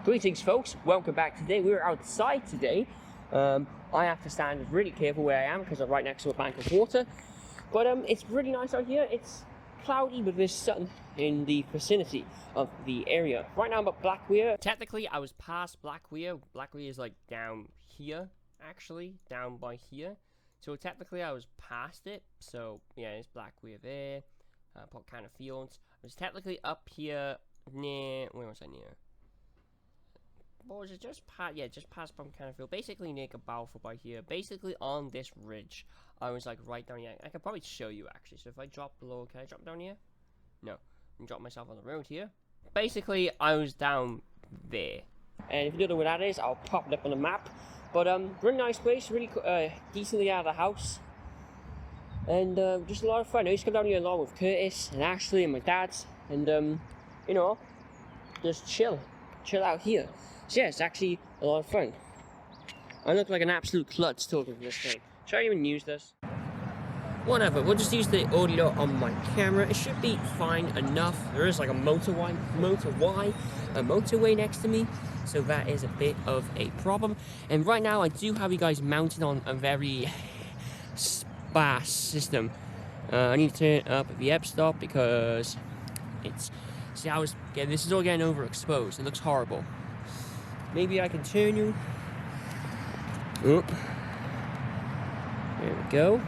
Greetings folks, welcome back today. We're outside today. I have to stand really careful where I am because I'm right next to a bank of water. But it's really nice out here. It's cloudy, but there's sun in the vicinity of the area. Right now I'm at Blackweir. Technically I was past Blackweir. Blackweir is like down here, actually, down by here. So technically I was past it. So yeah, it's Blackweir there. Port kind of fields. I was technically up here near, where was I near? What was it? Just past, yeah, just past Field. Basically near Balfour by here. Basically on this ridge. I was like right down here. I could probably show you actually. So if I drop below, can I drop down here? No. I can drop myself on the road here. Basically, I was down there. And if you don't know where that is, I'll pop it up on the map. But really nice place, really decently out of the house. And just a lot of fun. I used to come down here along with Curtis and Ashley and my dad's. And you know, just chill out here. So yeah, it's actually a lot of fun. I look like an absolute klutz talking to this thing. Should I even use this? Whatever, we'll just use the audio on my camera. It should be fine enough. There is like a motorway next to me, so that is a bit of a problem. And right now I do have you guys mounted on a very sparse system. I need to turn up the f-stop because it's, see how it's, yeah, this is all getting overexposed. It looks horrible. Maybe I can turn you. Oop. There we go.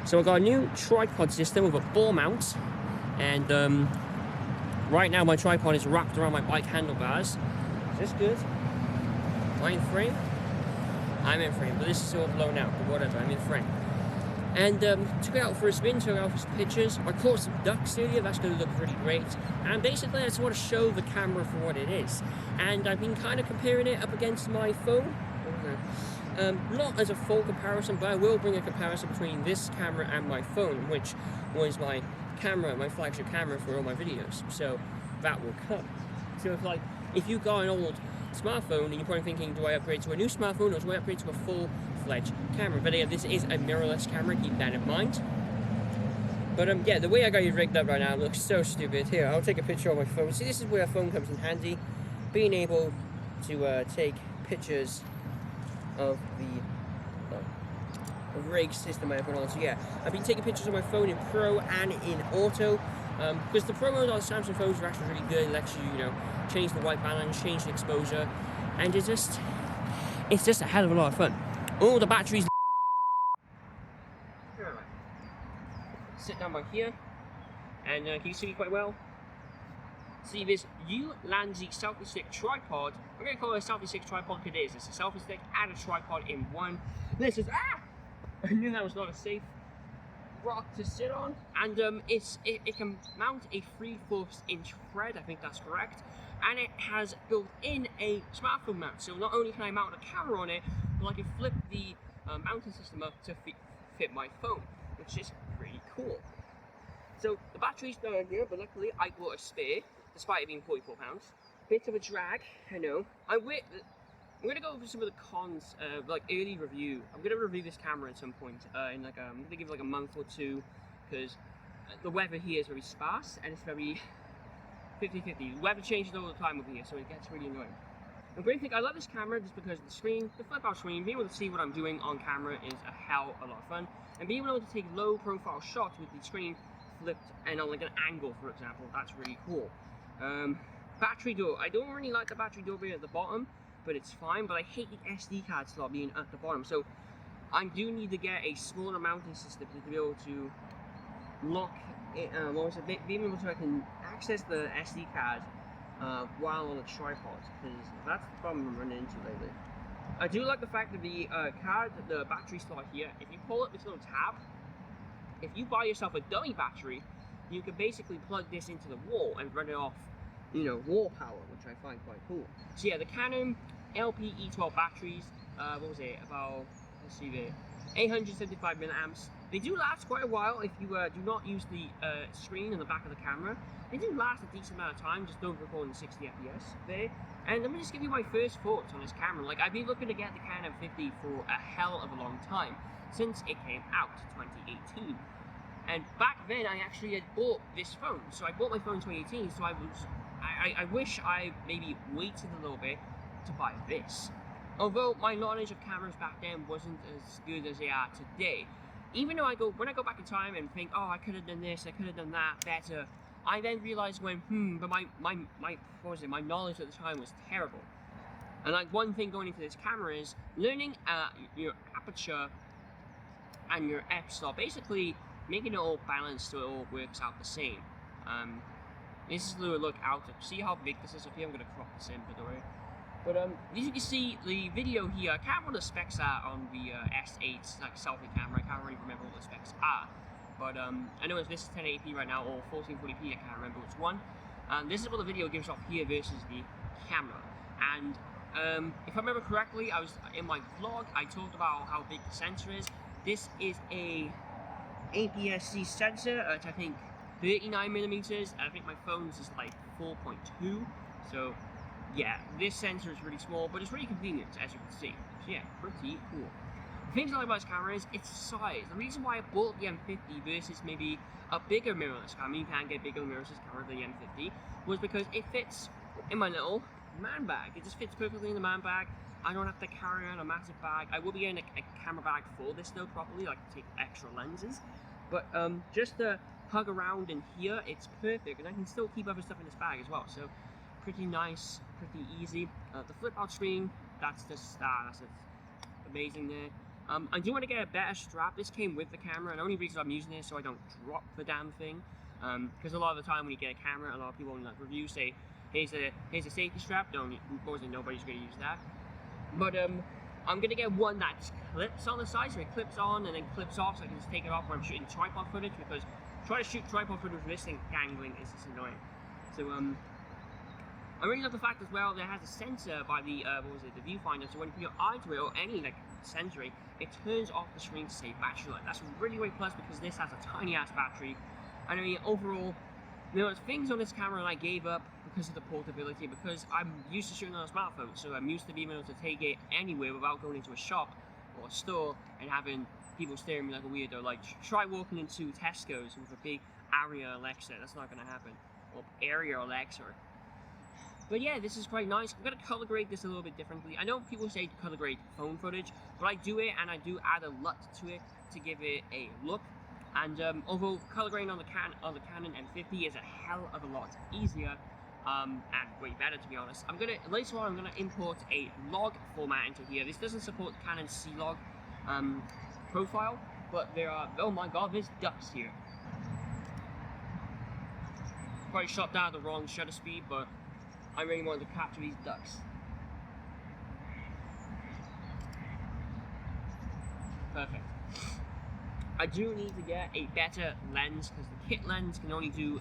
So I got a new tripod system with a ball mount, and right now my tripod is wrapped around my bike handlebars. Is this good? Am I in frame? I'm in frame, but this is all blown out, but whatever, I'm in frame. And took it out for a spin, took it out for some pictures. I caught some ducks earlier, that's going to look really great. And basically I just want to show the camera for what it is. And I've been kind of comparing it up against my phone. Not as a full comparison, but I will bring a comparison between this camera and my phone, which was my camera, my flagship camera for all my videos. So that will come. So if you got an old smartphone and you're probably thinking, do I upgrade to a new smartphone or do I upgrade to a full-fledged camera? But yeah, this is a mirrorless camera, keep that in mind. But yeah, the way I got it rigged up right now looks so stupid. Here, I'll take a picture on my phone. See, this is where a phone comes in handy. Being able to take pictures of the rig system I put on. So yeah, I've been taking pictures on my phone in Pro and in Auto. Because the Pro mode on Samsung phones are actually really good. It lets you, you know, change the white balance, change the exposure, and it's just a hell of a lot of fun. Oh, the batteries. Sit down by here, and can you see me quite well? See this U-Lanzi selfie stick tripod. We're going to call it a selfie stick tripod because it is. It's a selfie stick and a tripod in one. This is, I knew that was not a safe rock to sit on. And it can mount a 3/4 inch thread, I think that's correct. And it has built in a smartphone mount. So not only can I mount a camera on it, but I can flip the mounting system up to fit my phone, which is really cool. So the battery's down here, but luckily I bought a spare, despite it being £44. Bit of a drag, I know. I'm going to go over some of the cons, like early review. I'm going to review this camera at some point, in like I'm going to give it like a month or two, because the weather here is very sparse, and it's very 50-50. The weather changes all the time over here, so it gets really annoying. The great thing, I love this camera just because of the screen, the flip out screen, being able to see what I'm doing on camera is a hell of a lot of fun. And being able to take low profile shots with the screen flipped and on like an angle, for example, that's really cool. Battery door, I don't really like the battery door being at the bottom, but it's fine, but I hate the SD card slot being at the bottom, so I do need to get a smaller mounting system to be able to lock it, being able to I can access the SD card while on a tripod, because that's the problem I'm running into lately. I do like the fact that the the battery slot here, if you pull up this little tab, if you buy yourself a dummy battery, you can basically plug this into the wall and run it off, you know, wall power, which I find quite cool. So yeah, the Canon LP-E12 batteries, what was it, about, let's see there, 875 milliamps. They do last quite a while if you do not use the screen in the back of the camera. They do last a decent amount of time, just don't record in 60 FPS there. And let me just give you my first thoughts on this camera. Like, I've been looking to get the Canon M50 for a hell of a long time, since it came out, 2018. And back then, I actually had bought this phone. So I bought my phone in 2018, so I was I wish I maybe waited a little bit to buy this. Although my knowledge of cameras back then wasn't as good as they are today, even though when I go back in time and think, oh, I could have done this, I could have done that better, I then realized but my knowledge at the time was terrible. And like one thing going into this camera is learning your aperture and your f-stop, basically making it all balanced so it all works out the same. This is a little look out. See how big this is up here? I'm going to crop this in, by the way. But as you can see, the video here, I can't remember what the specs are on the S8 like selfie camera. I can't really remember what the specs are. But I know this is 1080p right now, or 1440p, I can't remember which one. This is what the video gives off here versus the camera. And if I remember correctly, I was in my vlog, I talked about how big the sensor is. This is a APS-C sensor, which I think 39mm. I think my phone's is like 4.2. So yeah, this sensor is really small, but it's really convenient, as you can see. So yeah, pretty cool. The things I like about this camera is its size. The reason why I bought the M50 versus maybe a bigger mirrorless camera, you can get bigger mirrorless camera than the M50, was because it fits in my little man bag. It just fits perfectly in the man bag. I don't have to carry around a massive bag. I will be getting a camera bag for this though, properly, like to take extra lenses. But just to hug around in here, it's perfect, and I can still keep other stuff in this bag as well. So pretty nice, pretty easy. The flip out screen, that's just amazing there. I do want to get a better strap. This came with the camera, and the only reason I'm using this so I don't drop the damn thing. Because a lot of the time when you get a camera, a lot of people in like reviews say, here's a safety strap. Nobody's going to use that. But I'm going to get one that clips on the side, so it clips on and then clips off, so I can just take it off when I'm shooting tripod footage, because trying to shoot tripod footage with this thing dangling is just annoying. So I really love the fact as well that it has a sensor by the the viewfinder, so when you put your eye to it or any like sensory, it turns off the screen to save battery life. That's a really great plus, because this has a tiny ass battery. And I mean, overall, there's things on this camera I gave up because of the portability, because I'm used to shooting on a smartphone, so I'm used to being able to take it anywhere without going into a shop or a store and having people staring at me like a weirdo. Like, try walking into Tesco's with a big Aria Alexa. That's not going to happen. Or Aria Alexa. But yeah, this is quite nice. I'm going to color grade this a little bit differently. I know people say color grade phone footage, but I do it, and I do add a LUT to it to give it a look. And although color grading on the Canon M50 is a hell of a lot easier, and way better, to be honest, later on I'm gonna import a log format into here. This doesn't support the Canon C-Log profile, but there are, oh my god, there's ducks here. Probably shot down at the wrong shutter speed, but I really wanted to capture these ducks. Perfect. I do need to get a better lens, because the kit lens can only do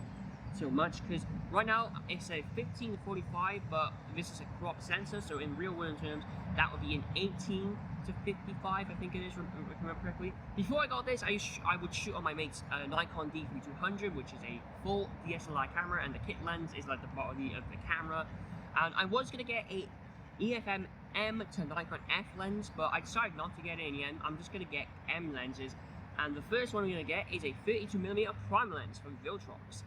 so much, because right now it's a 15 to 45, but this is a crop sensor, so in real world terms that would be an 18 to 55, I think it is, if I remember correctly. Before I got this, I would shoot on my mate's Nikon D3200, which is a full DSLR camera, and the kit lens is like the body of the camera. And I was going to get a EFM M to Nikon F lens, but I decided not to get it in the end. I'm just going to get M lenses, and the first one I'm going to get is a 32mm prime lens from Viltrox,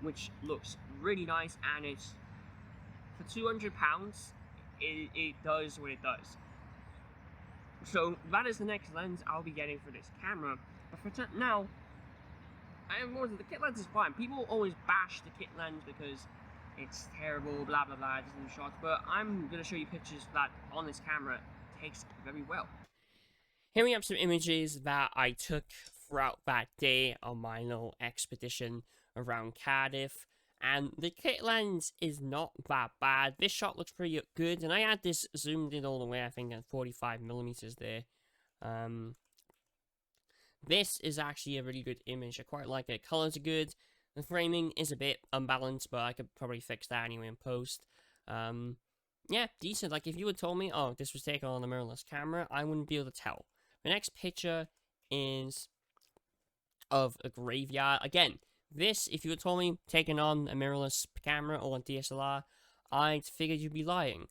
which looks really nice, and it's for £200. It does what it does. So that is the next lens I'll be getting for this camera. But for now, the kit lens is fine. People always bash the kit lens because it's terrible, blah blah blah, doesn't do shots. But I'm gonna show you pictures that on this camera takes very well. Here we have some images that I took throughout that day on my little expedition around Cardiff. And the kit lens is not that bad. This shot looks pretty good, and I had this zoomed in all the way, I think at 45mm there. This is actually a really good image. I quite like it. Colors are good. The framing is a bit unbalanced, but I could probably fix that anyway in post. Yeah, decent. Like, if you had told me, oh, this was taken on a mirrorless camera, I wouldn't be able to tell. The next picture is of a graveyard. Again, this, if you had told me, taken on a mirrorless camera or a DSLR, I'd figured you'd be lying.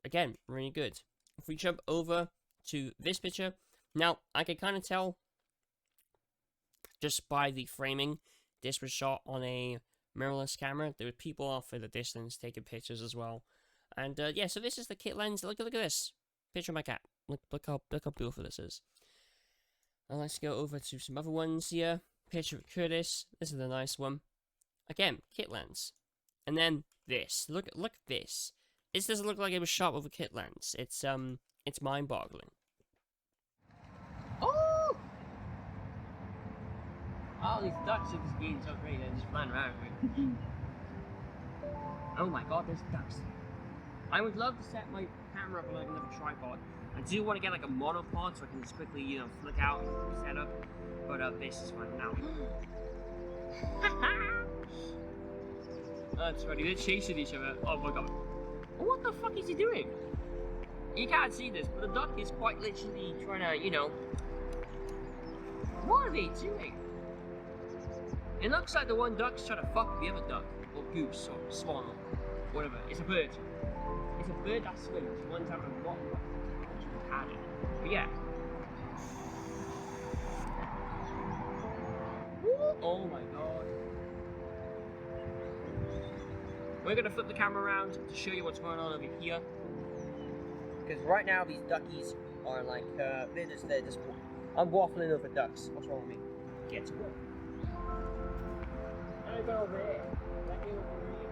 Again, really good. If we jump over to this picture, now, I can kind of tell, just by the framing, this was shot on a mirrorless camera. There were people off at a distance taking pictures as well. And yeah, so this is the kit lens. Look at this picture of my cat. Look how beautiful this is. And let's go over to some other ones here. Picture of Curtis. This is a nice one. Again, kit lens. And then this. Look at this. This doesn't look like it was shot with a kit lens. It's mind-boggling. Oh! All these ducks are just being so great. They're just flying around. Oh my god, there's ducks. I would love to set my camera up on like another tripod. I do want to get like a monopod so I can just quickly, you know, flick out and set up. But this is fine now. That's funny, they're chasing each other. Oh my god. What the fuck is he doing? You can't see this, but the duck is quite literally trying to, you know... What are they doing? It looks like the one duck's trying to fuck the other duck. Or goose, or swan, or whatever. It's a bird. It's a bird that swims. One's having a rotten duck. But yeah. Oh my god. We're gonna flip the camera around to show you what's going on over here. Because right now these duckies are like, they're just I'm waffling over ducks. What's wrong with me? Get to work. I go over there. Let me over here.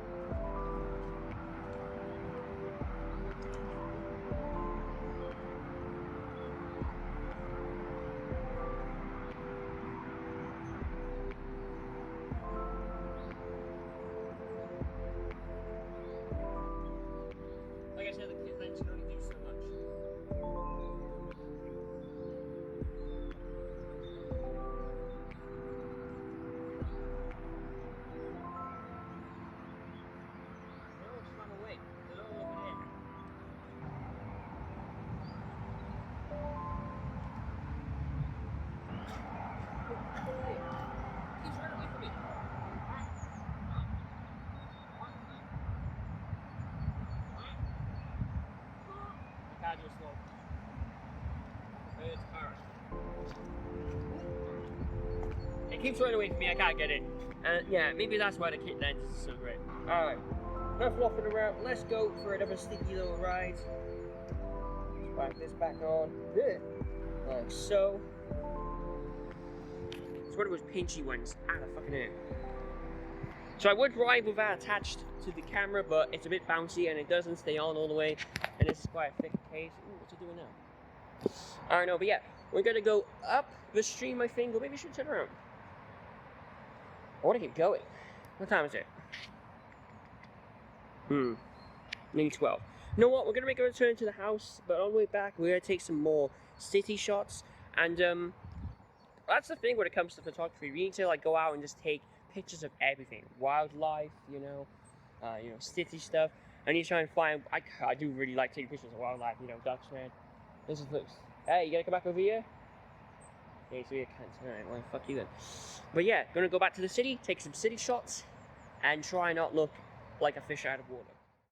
Like I said, the kit lens can only do so much. They're all swam away. They're all over there. He's running away from me. Just slow. It's Paris. It keeps running away from me, I can't get it. And yeah, maybe that's why the kit lens is so great. Alright, enough waffling around. Let's go for another sneaky little ride. Let's back this back on. Like so. It's one of those pinchy ones. Ah, the fucking air. So I would ride with that attached to the camera, but it's a bit bouncy and it doesn't stay on all the way. And this is quite a thick case. Ooh, what's it doing now? I don't know, but yeah, we're gonna go up the stream, I think, or maybe we should turn around. I wanna keep going. What time is it? Maybe 12. You know what, we're gonna make a return to the house, but on the way back, we're gonna take some more city shots. And that's the thing when it comes to photography. We need to like go out and just take pictures of everything. Wildlife, you know, city stuff. I need to try and find, I do really like taking pictures of wildlife, you know, ducks, man. This is looks. Hey, you gonna come back over here? Okay, so you can't. Alright, well, fuck you then. But yeah, gonna go back to the city, take some city shots, and try not look like a fish out of water.